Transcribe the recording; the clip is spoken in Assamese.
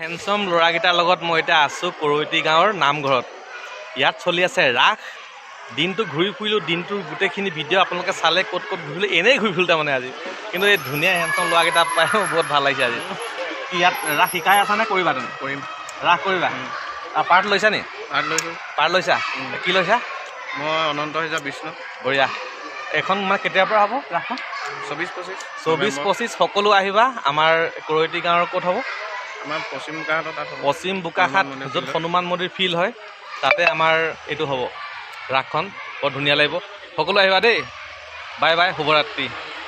হেণ্ডচম ল'ৰাকেইটাৰ লগত মই এতিয়া আছোঁ কৰৈতী গাঁৱৰ নামঘৰত। ইয়াত চলি আছে ৰাস। দিনটো ঘূৰি ফুৰিলোঁ, দিনটোৰ গোটেইখিনি ভিডিঅ' আপোনালোকে চালে ক'ত ক'ত ঘূৰিলোঁ, এনেই ঘূৰি ফুৰিলোঁ তাৰমানে আজি। কিন্তু এই ধুনীয়া হেণ্ডচম ল'ৰাকেইটা পাই বহুত ভাল লাগিছে আজি। ইয়াত ৰাস শিকাই আছা নে কৰিবা তুমি? কৰিম। ৰাস কৰিবা? পাৰ্ট লৈছা নি? পাৰ্ট লৈছোঁ। পাৰ্ট লৈছা? কি লৈছা? মই অনন্ত হিচাপ বিষ্ণু। বঢ়িয়া। এখন মানে কেতিয়াৰ পৰা হ'ব ৰাসখন? 24-25। 24-25 সকলো আহিবা। আমাৰ কৰৈতী গাঁৱৰ ক'ত হ'ব? আমাৰ পশ্চিম বোকাখাটত তাত হ'ব। পশ্চিম বোকাখাট, য'ত হনুমান মন্দিৰ ফিল্ড হয়, তাতে আমাৰ এইটো হ'ব ৰাসখন। বৰ ধুনীয়া লাগিব। সকলো আহিবা দেই। বাই বাই, শুভৰাত্ৰি।